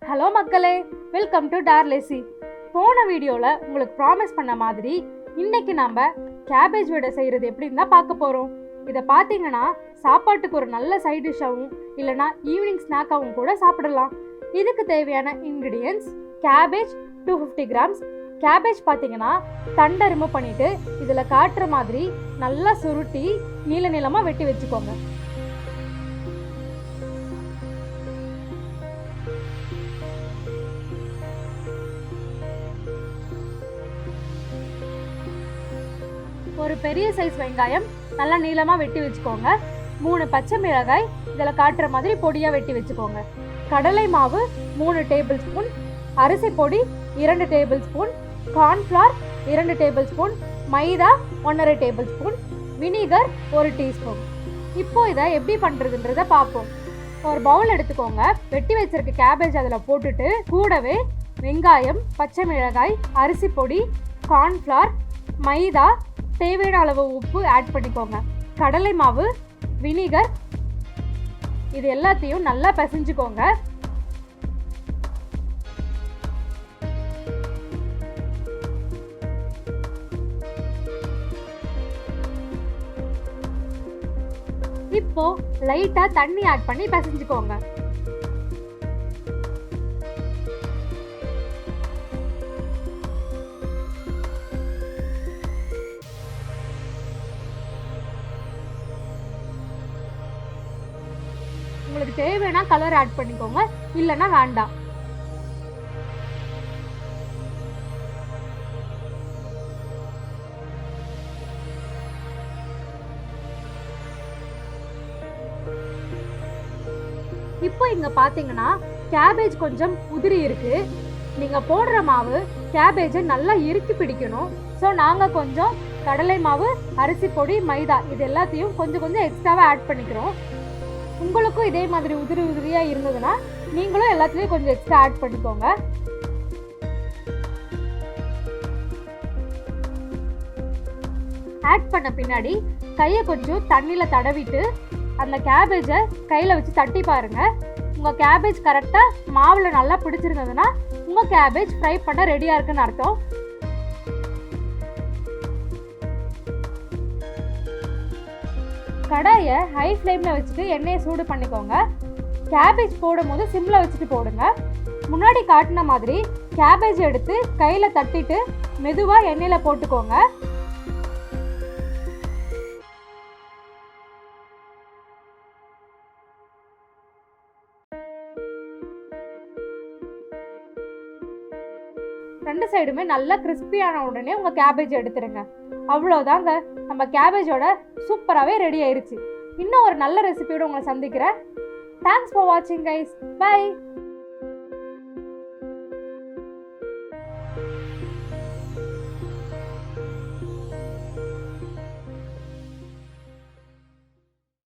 Hello மக்களே, welcome to டார்லேசி. போன வீடியோவில் உங்களுக்கு ப்ராமிஸ் பண்ண மாதிரி இன்னைக்கு நம்ம கேபேஜ் வடை செய்கிறது எப்படின்னு தான் பார்க்க போகிறோம். இதை பார்த்தீங்கன்னா சாப்பாட்டுக்கு ஒரு நல்ல சைட் டிஷ்ஷாகவும் இல்லைனா ஈவினிங் ஸ்நாக்காகவும் கூட சாப்பிடலாம். இதுக்கு தேவையான இன்க்ரீடியன்ஸ்: கேபேஜ் 250 கிராம்ஸ். கேபேஜ் பார்த்தீங்கன்னா தண்டை ரிமூவ் பண்ணிவிட்டு இதில் காட்டுற மாதிரி நல்லா சுருட்டி நீள நீளமாக வெட்டி வச்சுக்கோங்க. ஒரு பெரிய சைஸ் வெங்காயம் நல்லா நீளமாக வெட்டி வச்சுக்கோங்க. 3 பச்சை மிளகாய் இதில் காட்டுற மாதிரி பொடியாக வெட்டி வச்சுக்கோங்க. கடலை மாவு 3 டேபிள் ஸ்பூன், அரிசி பொடி 2 table spoon, cornflour 2 table spoon, maida 1½ table spoon, vinegar 1 teaspoon. இப்போ இதை எப்படி பண்ணுறதுன்றதை பார்ப்போம். ஒரு பவுல் எடுத்துக்கோங்க. வெட்டி வச்சிருக்க கேபேஜ் அதில் போட்டுட்டு கூடவே வெங்காயம், பச்சை மிளகாய், அரிசி பொடி, கார்ன்ஃப்ளவர், மைதா, தேவையான அளவு உப்பு ஆட் பண்ணிக்கோங்க. கடலை மாவு, வினிகர், இது எல்லாத்தையும் நல்லா பிசைஞ்சுக்கோங்க. இப்போ லைட்டா தண்ணி ஆட் பண்ணி பிசைஞ்சுக்கோங்க. உங்களுக்கு தேவையான கலர் ஆட் பண்ணிக்கோங்க, இல்லைன்னா வேண்டாம். இப்போ இங்க பாத்தீங்கன்னா கேபேஜ் கொஞ்சம் உதிரி இருக்கு. நீங்க போடுற மாவு கேபேஜை நல்லா இறுக்கி பிடிக்கணும். ஸோ நாங்க கொஞ்சம் கடலை மாவு, அரிசி பொடி, மைதா இது எல்லாத்தையும் கொஞ்சம் எக்ஸ்ட்ராவா ஆட் பண்ணிக்கிறோம். உங்களுக்கும் இதே மாதிரி உதிரியாக இருந்ததுன்னா நீங்களும் எல்லாத்துலேயும் கொஞ்சம் எக்ஸ்ட்ரா ஆட் பண்ணிக்கோங்க. ஆட் பண்ண பின்னாடி கையை கொஞ்சம் தண்ணியில் தடவிட்டு அந்த கேபேஜை கையில் வச்சு தட்டி பாருங்கள். உங்கள் கேபேஜ் கரெக்டாக மாவில் நல்லா பிடிச்சிருந்ததுன்னா உங்கள் கேபேஜ் ஃப்ரை பண்ண ரெடியாக இருக்குன்னு அர்த்தம். கடாயை ஹை ஃப்ளேமில் வச்சுட்டு எண்ணெயை சூடு பண்ணிக்கோங்க. கேபேஜ் போடும் போது சிம்மில் வச்சுட்டு போடுங்க. முன்னாடி காட்டின மாதிரி கேபேஜ் எடுத்து கையில் தட்டிட்டு மெதுவாக எண்ணெயில் போட்டுக்கோங்க. ரெண்டு சைடுமே நல்லா கிறிஸ்பியான உடனே உங்கள் கேபேஜ் எடுத்துருங்க. அவ்வளோதாங்க, நம்ம கேபேஜோட சூப்பராகவே ரெடி ஆயிடுச்சு. இன்னும் ஒரு நல்ல ரெசிபியோட உங்களை சந்திக்கிறேன். தேங்க்ஸ் ஃபார் வாட்சிங் கைஸ். பை.